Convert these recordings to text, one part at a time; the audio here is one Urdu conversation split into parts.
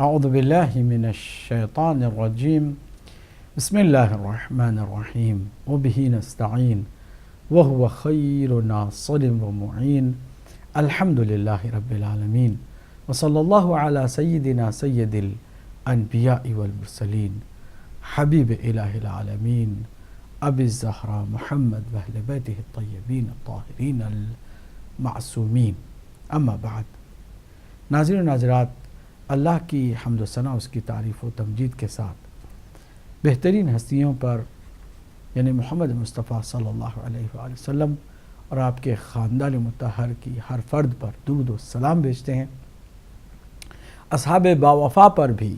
اعوذ باللہ من الشیطان الرجیم بسم اللہ الرحمن الرحیم وبہ نستعین وہو خیر ناصر ومعین الحمد للہ رب العالمین وصلی اللہ علی سیدنا سید الانبیاء والمرسلین حبیب الہ العالمین ابی الزہراء محمد واہل بیتہ الطیبین الطاہرین المعصومین. اما بعد، ناظرین و ناظرات، اللہ کی حمد و ثنا، اس کی تعریف و تمجید کے ساتھ بہترین ہستیوں پر یعنی محمد مصطفیٰ صلی اللہ علیہ وآلہ وسلم اور آپ کے خاندان مطہر کی ہر فرد پر درود و سلام بھیجتے ہیں. اصحاب باوفا پر بھی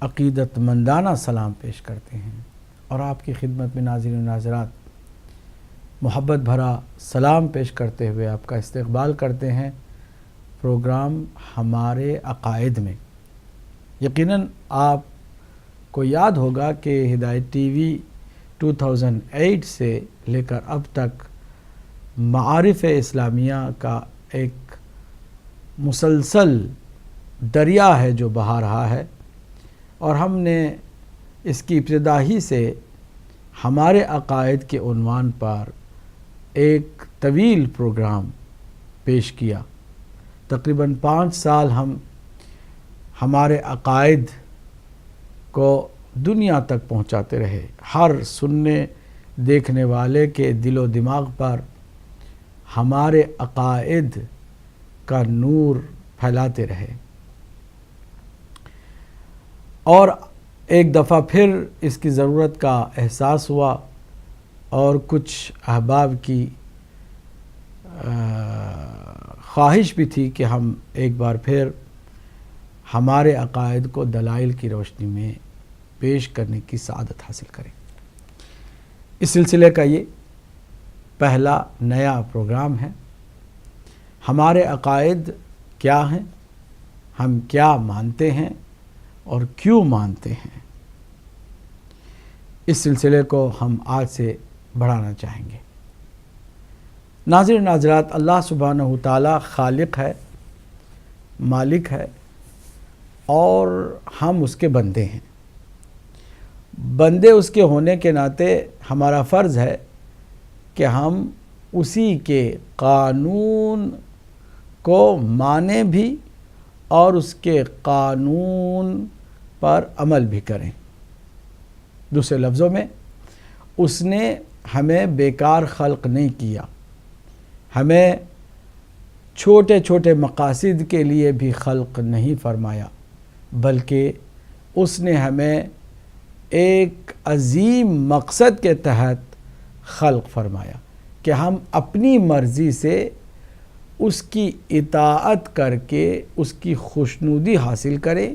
عقیدت مندانہ سلام پیش کرتے ہیں اور آپ کی خدمت میں ناظرین و ناظرات محبت بھرا سلام پیش کرتے ہوئے آپ کا استقبال کرتے ہیں پروگرام ہمارے عقائد میں. یقیناً آپ کو یاد ہوگا کہ ہدایت ٹی وی 2008 سے لے کر اب تک معارف اسلامیہ کا ایک مسلسل دریا ہے جو بہا رہا ہے، اور ہم نے اس کی ابتدا ہی سے ہمارے عقائد کے عنوان پر ایک طویل پروگرام پیش کیا. تقریباً 5 سال ہم ہمارے عقائد کو دنیا تک پہنچاتے رہے، ہر سننے دیکھنے والے کے دل و دماغ پر ہمارے عقائد کا نور پھیلاتے رہے. اور ایک دفعہ پھر اس کی ضرورت کا احساس ہوا اور کچھ احباب کی خواہش بھی تھی کہ ہم ایک بار پھر ہمارے عقائد کو دلائل کی روشنی میں پیش کرنے کی سعادت حاصل کریں. اس سلسلے کا یہ پہلا نیا پروگرام ہے. ہمارے عقائد کیا ہیں، ہم کیا مانتے ہیں اور کیوں مانتے ہیں، اس سلسلے کو ہم آج سے بڑھانا چاہیں گے. ناظرین ناظرات، اللہ سبحانہ تعالی خالق ہے، مالک ہے، اور ہم اس کے بندے ہیں. بندے اس کے ہونے کے ناطے ہمارا فرض ہے کہ ہم اسی کے قانون کو مانیں بھی اور اس کے قانون پر عمل بھی کریں. دوسرے لفظوں میں، اس نے ہمیں بیکار خلق نہیں کیا، ہمیں چھوٹے چھوٹے مقاصد کے لیے بھی خلق نہیں فرمایا، بلکہ اس نے ہمیں ایک عظیم مقصد کے تحت خلق فرمایا کہ ہم اپنی مرضی سے اس کی اطاعت کر کے اس کی خوشنودی حاصل کریں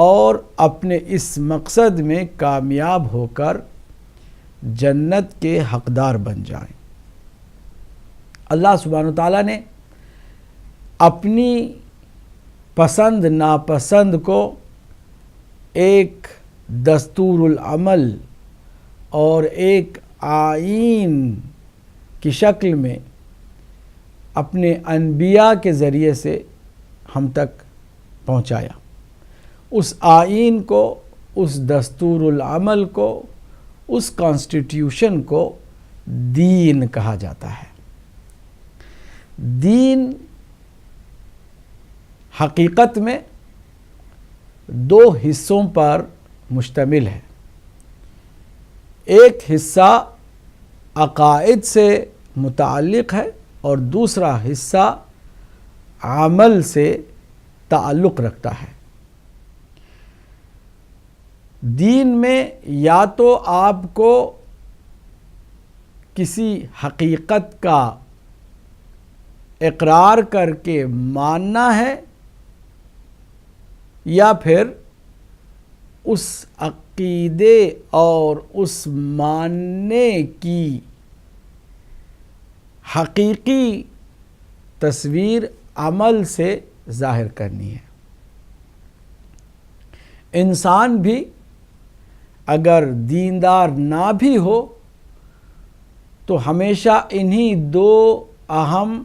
اور اپنے اس مقصد میں کامیاب ہو کر جنت کے حقدار بن جائیں. اللہ سبحانہ تعالیٰ نے اپنی پسند ناپسند کو ایک دستور العمل اور ایک آئین کی شکل میں اپنے انبیاء کے ذریعے سے ہم تک پہنچایا. اس آئین کو، اس دستور العمل کو، اس کانسٹیٹیوشن کو دین کہا جاتا ہے. دین حقیقت میں 2 حصوں پر مشتمل ہے. ایک حصہ عقائد سے متعلق ہے اور دوسرا حصہ عمل سے تعلق رکھتا ہے. دین میں یا تو آپ کو کسی حقیقت کا اقرار کر کے ماننا ہے، یا پھر اس عقیدے اور اس ماننے کی حقیقی تصویر عمل سے ظاہر کرنی ہے. انسان بھی اگر دیندار نہ بھی ہو تو ہمیشہ انہی 2 اہم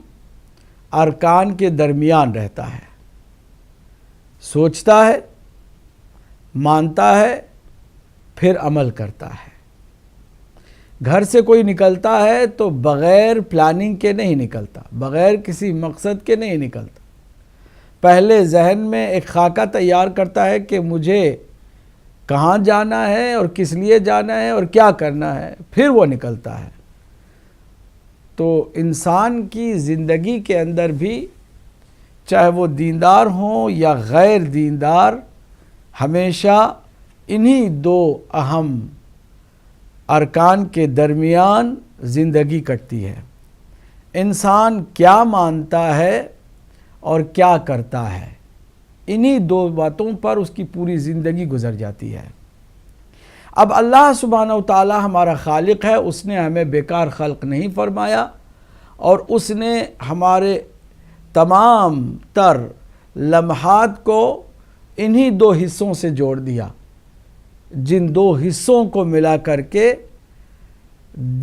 ارکان کے درمیان رہتا ہے. سوچتا ہے، مانتا ہے، پھر عمل کرتا ہے۔ گھر سے کوئی نکلتا ہے تو بغیر پلاننگ کے نہیں نکلتا، بغیر کسی مقصد کے نہیں نکلتا۔ پہلے ذہن میں ایک خاکہ تیار کرتا ہے کہ مجھے کہاں جانا ہے اور کس لیے جانا ہے اور کیا کرنا ہے، پھر وہ نکلتا ہے۔ تو انسان کی زندگی کے اندر بھی چاہے وہ دیندار ہوں یا غیر دیندار، ہمیشہ انہی دو اہم ارکان کے درمیان زندگی کٹتی ہے۔ انسان کیا مانتا ہے اور کیا کرتا ہے، انہی دو باتوں پر اس کی پوری زندگی گزر جاتی ہے۔ اب اللہ سبحانہ وتعالی ہمارا خالق ہے، اس نے ہمیں بیکار خلق نہیں فرمایا، اور اس نے ہمارے تمام تر لمحات کو انہی دو حصوں سے جوڑ دیا، جن دو حصوں کو ملا کر کے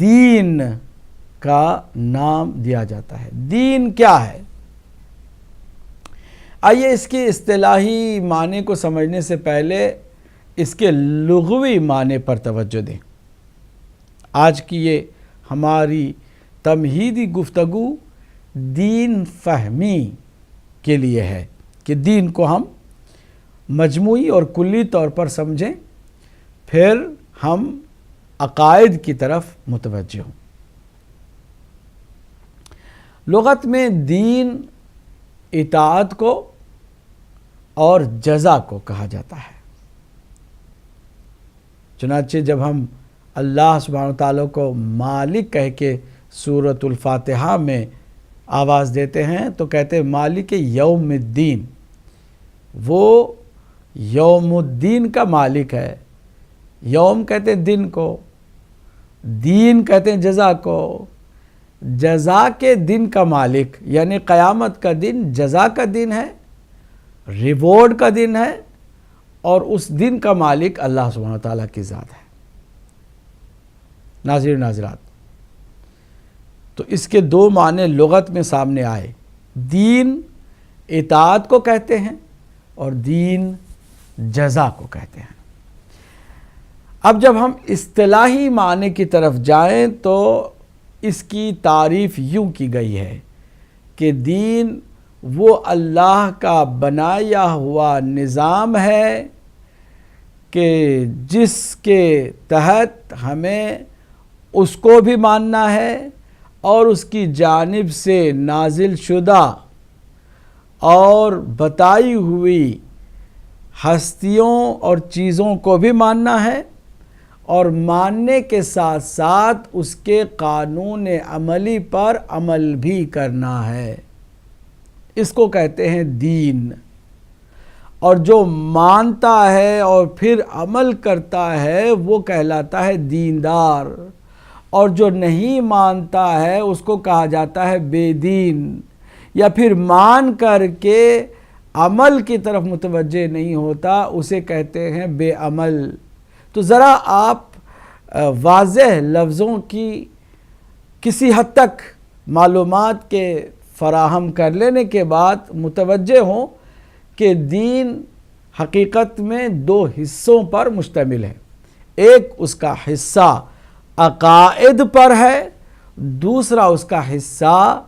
دین کا نام دیا جاتا ہے۔ دین کیا ہے؟ آئیے اس کی اصطلاحی معنی کو سمجھنے سے پہلے اس کے لغوی معنی پر توجہ دیں۔ آج کی یہ ہماری تمہیدی گفتگو دین فہمی کے لیے ہے کہ دین کو ہم مجموعی اور کلی طور پر سمجھیں، پھر ہم عقائد کی طرف متوجہ ہوں۔ لغت میں دین اطاعت کو اور جزا کو کہا جاتا ہے۔ چنانچہ جب ہم اللہ سبحانہ وتعالی کو مالک کہہ کے سورۃ الفاتحہ میں آواز دیتے ہیں تو کہتے ہیں مالک یوم الدین، وہ یوم الدین کا مالک ہے۔ یوم کہتے ہیں دن کو، دین کہتے ہیں جزا کو۔ جزا کے دن کا مالک یعنی قیامت کا دن جزا کا دن ہے، ریوارڈ کا دن ہے، اور اس دن کا مالک اللہ سبحانہ وتعالیٰ کی ذات ہے۔ ناظرین ناظرات، تو اس کے دو معنی لغت میں سامنے آئے۔ دین اطاعت کو کہتے ہیں اور دین جزا کو کہتے ہیں۔ اب جب ہم اصطلاحی معنی کی طرف جائیں تو اس کی تعریف یوں کی گئی ہے کہ دین وہ اللہ کا بنایا ہوا نظام ہے کہ جس کے تحت ہمیں اس کو بھی ماننا ہے اور اس کی جانب سے نازل شدہ اور بتائی ہوئی ہستیوں اور چیزوں کو بھی ماننا ہے، اور ماننے کے ساتھ ساتھ اس کے قانون عملی پر عمل بھی کرنا ہے۔ اس کو کہتے ہیں دین۔ اور جو مانتا ہے اور پھر عمل کرتا ہے وہ کہلاتا ہے دیندار، اور جو نہیں مانتا ہے اس کو کہا جاتا ہے بے دین، یا پھر مان کر کے عمل کی طرف متوجہ نہیں ہوتا اسے کہتے ہیں بے عمل۔ تو ذرا آپ واضح لفظوں کی کسی حد تک معلومات کے فراہم کر لینے کے بعد متوجہ ہوں کہ دین حقیقت میں دو حصوں پر مشتمل ہے۔ ایک اس کا حصہ عقائد پر ہے، دوسرا اس کا حصہ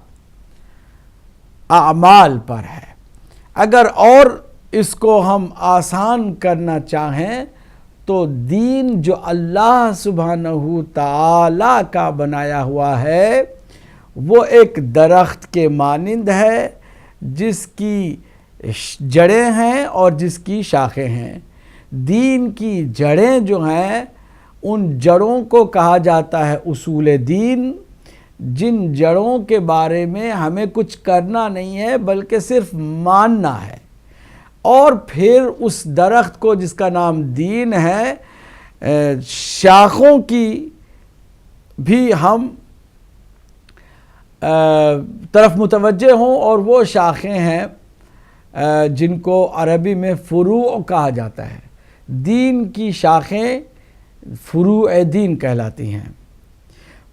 اعمال پر ہے۔ اگر اور اس کو ہم آسان کرنا چاہیں تو دین جو اللہ سبحانہ تعالی کا بنایا ہوا ہے وہ ایک درخت کے مانند ہے جس کی جڑیں ہیں اور جس کی شاخیں ہیں۔ دین کی جڑیں جو ہیں ان جڑوں کو کہا جاتا ہے اصول دین، جن جڑوں کے بارے میں ہمیں کچھ کرنا نہیں ہے بلکہ صرف ماننا ہے، اور پھر اس درخت کو جس کا نام دین ہے شاخوں کی بھی ہم طرف متوجہ ہوں، اور وہ شاخیں ہیں جن کو عربی میں فروع کہا جاتا ہے۔ دین کی شاخیں فروع دین کہلاتی ہیں۔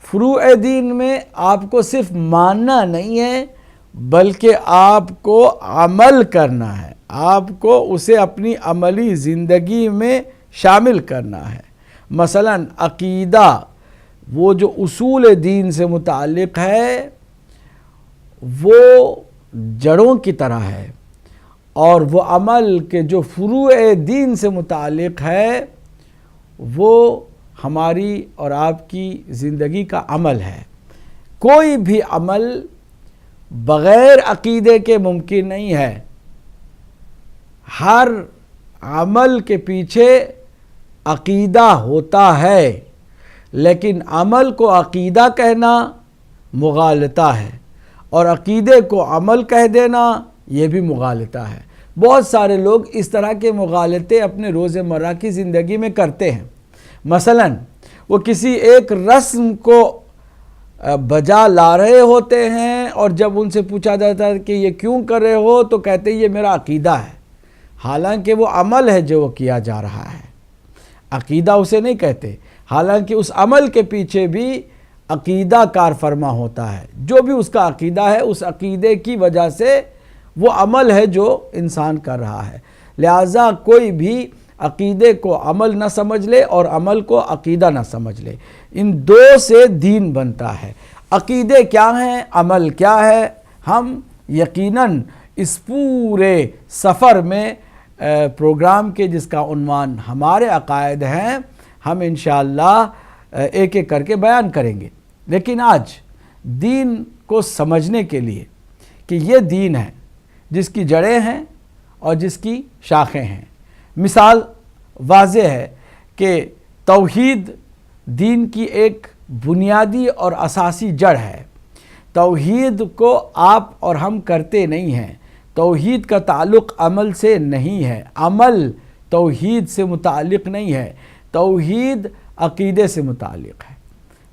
فروع دین میں آپ کو صرف ماننا نہیں ہے بلکہ آپ کو عمل کرنا ہے۔ آپ کو اسے اپنی عملی زندگی میں شامل کرنا ہے۔ مثلا عقیدہ وہ جو اصول دین سے متعلق ہے وہ جڑوں کی طرح ہے، اور وہ عمل کے جو فروع دین سے متعلق ہے وہ ہماری اور آپ کی زندگی کا عمل ہے۔ کوئی بھی عمل بغیر عقیدے کے ممکن نہیں ہے۔ ہر عمل کے پیچھے عقیدہ ہوتا ہے، لیکن عمل کو عقیدہ کہنا مغالطہ ہے، اور عقیدے کو عمل کہہ دینا یہ بھی مغالطہ ہے۔ بہت سارے لوگ اس طرح کے مغالطے اپنے روزمرہ کی زندگی میں کرتے ہیں۔ مثلا وہ کسی ایک رسم کو بجا لا رہے ہوتے ہیں، اور جب ان سے پوچھا جاتا ہے کہ یہ کیوں کر رہے ہو تو کہتے ہیں یہ میرا عقیدہ ہے، حالانکہ وہ عمل ہے جو وہ کیا جا رہا ہے، عقیدہ اسے نہیں کہتے، حالانکہ اس عمل کے پیچھے بھی عقیدہ کار فرما ہوتا ہے۔ جو بھی اس کا عقیدہ ہے، اس عقیدے کی وجہ سے وہ عمل ہے جو انسان کر رہا ہے۔ لہٰذا کوئی بھی عقیدے کو عمل نہ سمجھ لے اور عمل کو عقیدہ نہ سمجھ لے، ان دو سے دین بنتا ہے۔ عقیدے کیا ہیں، عمل کیا ہے، ہم یقیناً اس پورے سفر میں پروگرام کے جس کا عنوان ہمارے عقائد ہیں، ہم انشاءاللہ ایک ایک کر کے بیان کریں گے۔ لیکن آج دین کو سمجھنے کے لیے کہ یہ دین ہے جس کی جڑیں ہیں اور جس کی شاخیں ہیں، مثال واضح ہے کہ توحید دین کی ایک بنیادی اور اساسی جڑ ہے۔ توحید کو آپ اور ہم کرتے نہیں ہیں، توحید کا تعلق عمل سے نہیں ہے، عمل توحید سے متعلق نہیں ہے، توحید عقیدے سے متعلق ہے،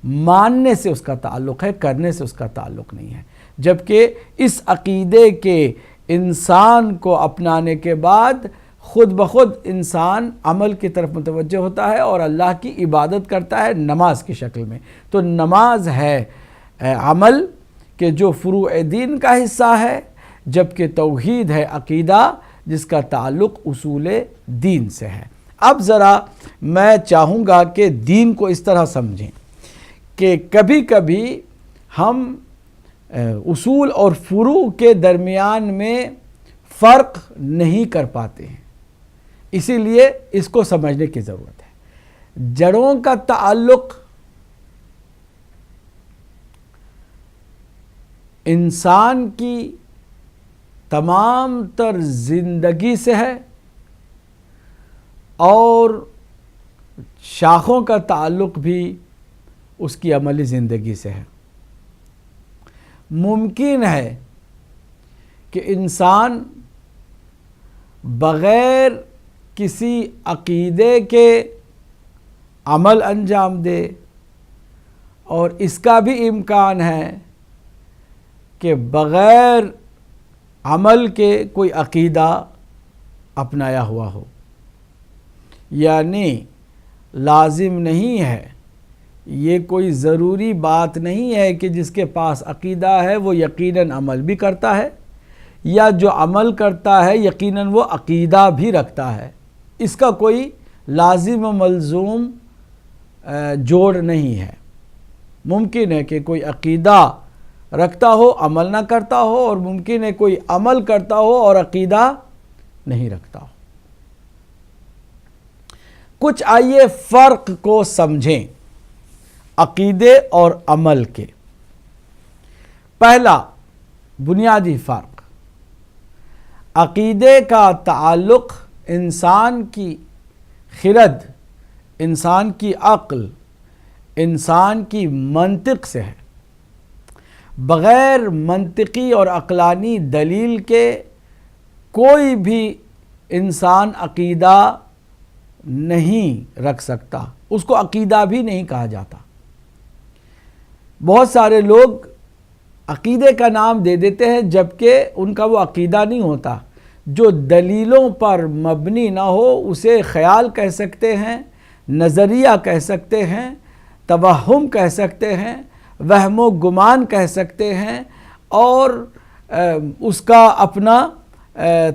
ماننے سے اس کا تعلق ہے، کرنے سے اس کا تعلق نہیں ہے۔ جبکہ اس عقیدے کے انسان کو اپنانے کے بعد خود بخود انسان عمل کی طرف متوجہ ہوتا ہے اور اللہ کی عبادت کرتا ہے نماز کی شکل میں۔ تو نماز ہے عمل کہ جو فروع دین کا حصہ ہے، جبکہ توحید ہے عقیدہ جس کا تعلق اصول دین سے ہے۔ اب ذرا میں چاہوں گا کہ دین کو اس طرح سمجھیں کہ کبھی کبھی ہم اصول اور فروع کے درمیان میں فرق نہیں کر پاتے ہیں، اسی لیے اس کو سمجھنے کی ضرورت ہے۔ جڑوں کا تعلق انسان کی تمام تر زندگی سے ہے، اور شاخوں کا تعلق بھی اس کی عملی زندگی سے ہے۔ ممکن ہے کہ انسان بغیر کسی عقیدے کے عمل انجام دے، اور اس کا بھی امکان ہے کہ بغیر عمل کے کوئی عقیدہ اپنایا ہوا ہو۔ یعنی لازم نہیں ہے، یہ کوئی ضروری بات نہیں ہے کہ جس کے پاس عقیدہ ہے وہ یقیناً عمل بھی کرتا ہے، یا جو عمل کرتا ہے یقیناً وہ عقیدہ بھی رکھتا ہے۔ اس کا کوئی لازم و ملزوم جوڑ نہیں ہے۔ ممکن ہے کہ کوئی عقیدہ رکھتا ہو عمل نہ کرتا ہو، اور ممکن ہے کوئی عمل کرتا ہو اور عقیدہ نہیں رکھتا ہو۔ کچھ آئیے فرق کو سمجھیں عقیدے اور عمل کے۔ پہلا بنیادی فرق، عقیدے کا تعلق انسان کی خرد، انسان کی عقل، انسان کی منطق سے ہے۔ بغیر منطقی اور عقلانی دلیل کے کوئی بھی انسان عقیدہ نہیں رکھ سکتا، اس کو عقیدہ بھی نہیں کہا جاتا۔ بہت سارے لوگ عقیدے کا نام دے دیتے ہیں جبکہ ان کا وہ عقیدہ نہیں ہوتا۔ جو دلیلوں پر مبنی نہ ہو اسے خیال کہہ سکتے ہیں، نظریہ کہہ سکتے ہیں، توہم کہہ سکتے ہیں، وہم و گمان کہہ سکتے ہیں، اور اس کا اپنا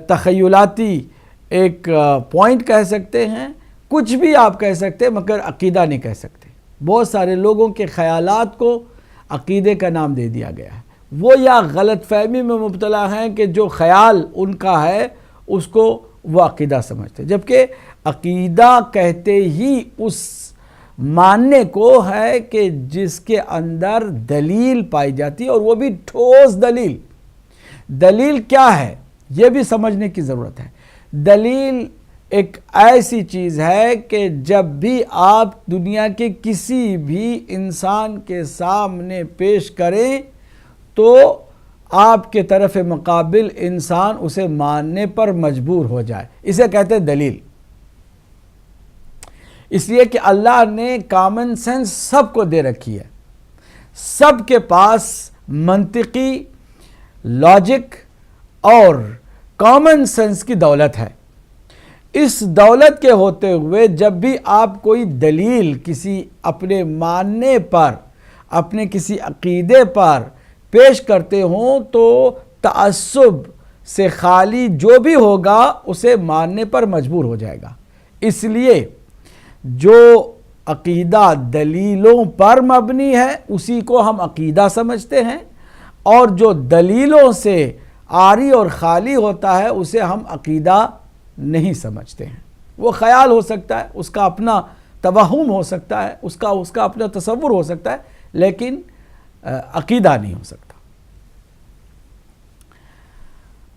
تخیلاتی ایک پوائنٹ کہہ سکتے ہیں، کچھ بھی آپ کہہ سکتے ہیں، مگر عقیدہ نہیں کہہ سکتے۔ بہت سارے لوگوں کے خیالات کو عقیدے کا نام دے دیا گیا ہے، وہ یا غلط فہمی میں مبتلا ہیں کہ جو خیال ان کا ہے اس کو وہ عقیدہ سمجھتے، جبکہ عقیدہ کہتے ہی اس ماننے کو ہے کہ جس کے اندر دلیل پائی جاتی ہے، اور وہ بھی ٹھوس دلیل۔ دلیل کیا ہے یہ بھی سمجھنے کی ضرورت ہے۔ دلیل ایک ایسی چیز ہے کہ جب بھی آپ دنیا کے کسی بھی انسان کے سامنے پیش کریں تو آپ کے طرف مقابل انسان اسے ماننے پر مجبور ہو جائے، اسے کہتے ہیں دلیل۔ اس لیے کہ اللہ نے کامن سینس سب کو دے رکھی ہے، سب کے پاس منطقی لاجک اور کامن سینس کی دولت ہے۔ اس دولت کے ہوتے ہوئے جب بھی آپ کوئی دلیل کسی اپنے ماننے پر، اپنے کسی عقیدے پر پیش کرتے ہوں تو تعصب سے خالی جو بھی ہوگا اسے ماننے پر مجبور ہو جائے گا۔ اس لیے جو عقیدہ دلیلوں پر مبنی ہے اسی کو ہم عقیدہ سمجھتے ہیں، اور جو دلیلوں سے عاری اور خالی ہوتا ہے اسے ہم عقیدہ نہیں سمجھتے ہیں۔ وہ خیال ہو سکتا ہے، اس کا اپنا توہم ہو سکتا ہے، اس کا اپنا تصور ہو سکتا ہے، لیکن عقیدہ نہیں ہو سکتا۔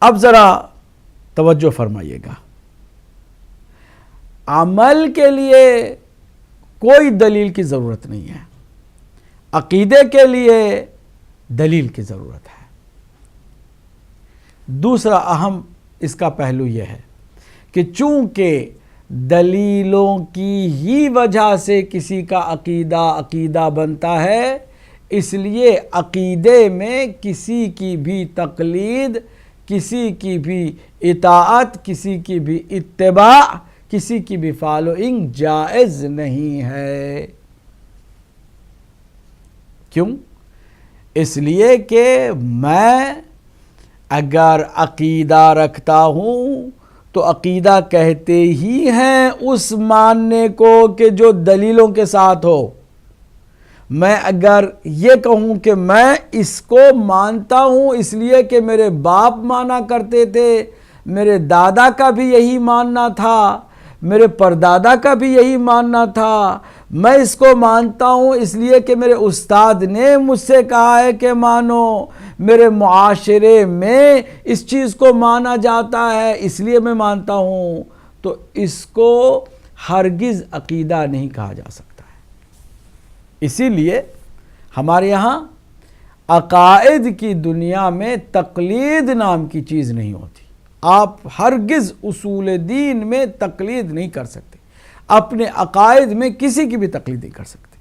اب ذرا توجہ فرمائیے گا، عمل کے لیے کوئی دلیل کی ضرورت نہیں ہے، عقیدے کے لیے دلیل کی ضرورت ہے۔ دوسرا اہم اس کا پہلو یہ ہے کہ چونکہ دلیلوں کی ہی وجہ سے کسی کا عقیدہ بنتا ہے، اس لیے عقیدے میں کسی کی بھی تقلید، کسی کی بھی اطاعت، کسی کی بھی اتباع، کسی کی بھی فالوئنگ جائز نہیں ہے۔ کیوں؟ اس لیے کہ میں اگر عقیدہ رکھتا ہوں تو عقیدہ کہتے ہی ہیں اس ماننے کو کہ جو دلیلوں کے ساتھ ہو۔ میں اگر یہ کہوں کہ میں اس کو مانتا ہوں اس لیے کہ میرے باپ مانا کرتے تھے، میرے دادا کا بھی یہی ماننا تھا، میرے پردادا کا بھی یہی ماننا تھا، میں اس کو مانتا ہوں اس لیے کہ میرے استاد نے مجھ سے کہا ہے کہ مانو، میرے معاشرے میں اس چیز کو مانا جاتا ہے اس لیے میں مانتا ہوں، تو اس کو ہرگز عقیدہ نہیں کہا جا سکتا ہے۔ اسی لیے ہمارے یہاں عقائد کی دنیا میں تقلید نام کی چیز نہیں ہوتی۔ آپ ہرگز اصول دین میں تقلید نہیں کر سکتے، اپنے عقائد میں کسی کی بھی تقلید نہیں کر سکتے،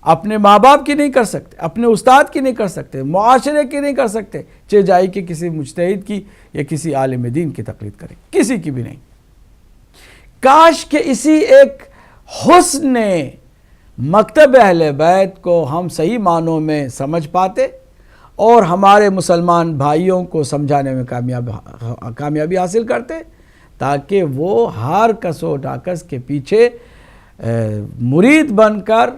اپنے ماں باپ کی نہیں کر سکتے، اپنے استاد کی نہیں کر سکتے، معاشرے کی نہیں کر سکتے، چاہے جائے کہ کسی مجتہد کی یا کسی عالم دین کی تقلید کریں، کسی کی بھی نہیں۔ کاش کہ اسی ایک حسن مکتب اہل بیت کو ہم صحیح معنوں میں سمجھ پاتے اور ہمارے مسلمان بھائیوں کو سمجھانے میں کامیابی حاصل کرتے، تاکہ وہ ہر کس و ڈاکس کے پیچھے مرید بن کر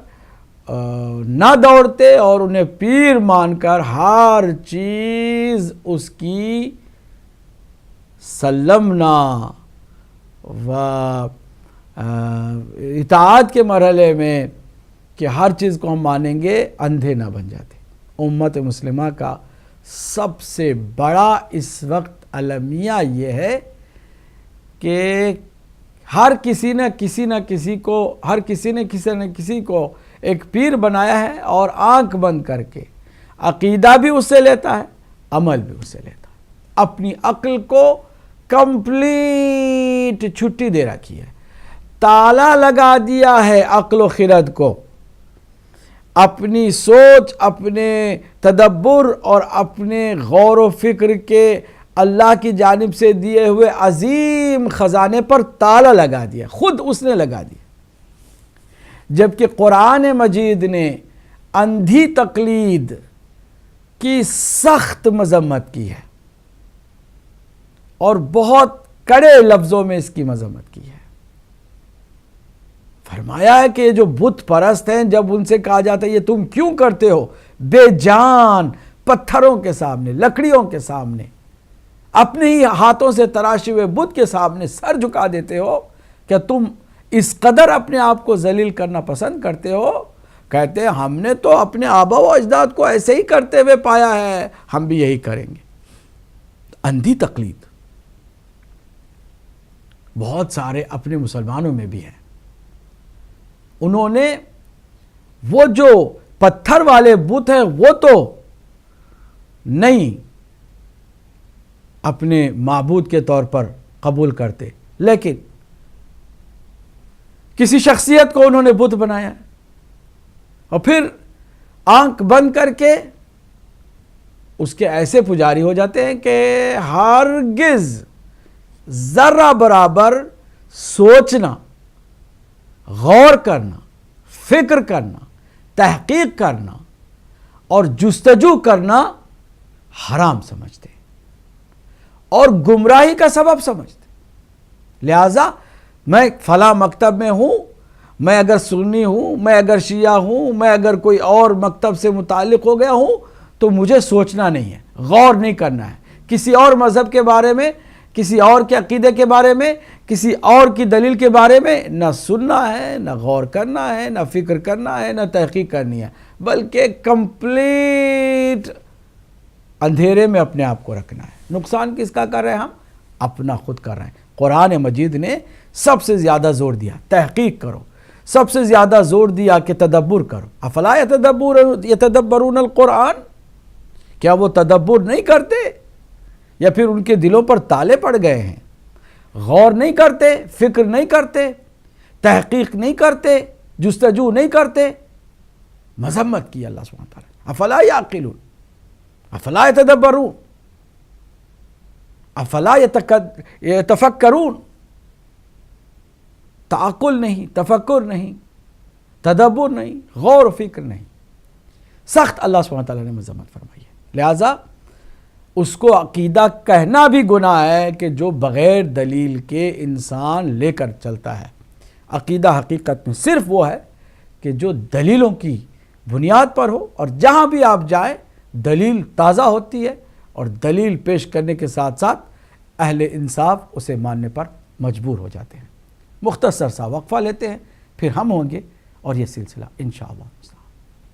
نہ دوڑتے اور انہیں پیر مان کر ہر چیز اس کی سلمنا و اطاعت کے مرحلے میں کہ ہر چیز کو ہم مانیں گے اندھے نہ بن جاتے۔ امت مسلمہ کا سب سے بڑا اس وقت المیہ یہ ہے کہ ہر کسی نے کسی نہ کسی کو ایک پیر بنایا ہے، اور آنکھ بند کر کے عقیدہ بھی اس سے لیتا ہے، عمل بھی اس سے لیتا ہے۔ اپنی عقل کو کمپلیٹ چھٹی دے رکھی ہے، تالا لگا دیا ہے عقل و خرد کو، اپنی سوچ، اپنے تدبر اور اپنے غور و فکر کے اللہ کی جانب سے دیے ہوئے عظیم خزانے پر تالا لگا دیا، خود اس نے لگا دیا۔ جبکہ قرآن مجید نے اندھی تقلید کی سخت مذمت کی ہے، اور بہت کڑے لفظوں میں اس کی مذمت کی ہے۔ فرمایا ہے کہ جو بت پرست ہیں، جب ان سے کہا جاتا ہے یہ تم کیوں کرتے ہو، بے جان پتھروں کے سامنے، لکڑیوں کے سامنے، اپنے ہی ہاتھوں سے تراشے ہوئے بت کے سامنے سر جھکا دیتے ہو، کیا تم اس قدر اپنے آپ کو ذلیل کرنا پسند کرتے ہو؟ کہتے ہیں ہم نے تو اپنے آبا و اجداد کو ایسے ہی کرتے ہوئے پایا ہے، ہم بھی یہی کریں گے۔ اندھی تقلید بہت سارے اپنے مسلمانوں میں بھی ہیں۔ انہوں نے وہ جو پتھر والے بت ہیں وہ تو نہیں اپنے معبود کے طور پر قبول کرتے، لیکن کسی شخصیت کو انہوں نے بت بنایا اور پھر آنکھ بند کر کے اس کے ایسے پجاری ہو جاتے ہیں کہ ہرگز ذرہ برابر سوچنا، غور کرنا، فکر کرنا، تحقیق کرنا اور جستجو کرنا حرام سمجھتے اور گمراہی کا سبب سمجھتے۔ لہذا میں فلاں مکتب میں ہوں، میں اگر سنی ہوں، میں اگر شیعہ ہوں، میں اگر کوئی اور مکتب سے متعلق ہو گیا ہوں تو مجھے سوچنا نہیں ہے، غور نہیں کرنا ہے، کسی اور مذہب کے بارے میں، کسی اور کے عقیدے کے بارے میں، کسی اور کی دلیل کے بارے میں نہ سننا ہے، نہ غور کرنا ہے، نہ فکر کرنا ہے، نہ تحقیق کرنی ہے، بلکہ کمپلیٹ اندھیرے میں اپنے آپ کو رکھنا ہے۔ نقصان کس کا کر رہے ہیں ہم؟ اپنا خود کر رہے ہیں۔ قرآن مجید نے سب سے زیادہ زور دیا تحقیق کرو، سب سے زیادہ زور دیا کہ تدبر کرو۔ افلا یتدبرون القرآن، کیا وہ تدبر نہیں کرتے، یا پھر ان کے دلوں پر تالے پڑ گئے ہیں؟ غور نہیں کرتے، فکر نہیں کرتے، تحقیق نہیں کرتے، جستجو نہیں کرتے۔ مذمت کی اللہ سبحانہ وتعالی، افلا یعقلون، افلا یتدبرون، افلا یتفکرون۔ تعقل نہیں، تفکر نہیں، تدبر نہیں، غور و فکر نہیں، سخت اللہ سبحانہ وتعالی نے مذمت فرمائی ہے۔ لہذا اس کو عقیدہ کہنا بھی گناہ ہے کہ جو بغیر دلیل کے انسان لے کر چلتا ہے۔ عقیدہ حقیقت میں صرف وہ ہے کہ جو دلیلوں کی بنیاد پر ہو، اور جہاں بھی آپ جائیں دلیل تازہ ہوتی ہے، اور دلیل پیش کرنے کے ساتھ ساتھ اہل انصاف اسے ماننے پر مجبور ہو جاتے ہیں۔ مختصر سا وقفہ لیتے ہیں، پھر ہم ہوں گے اور یہ سلسلہ انشاءاللہ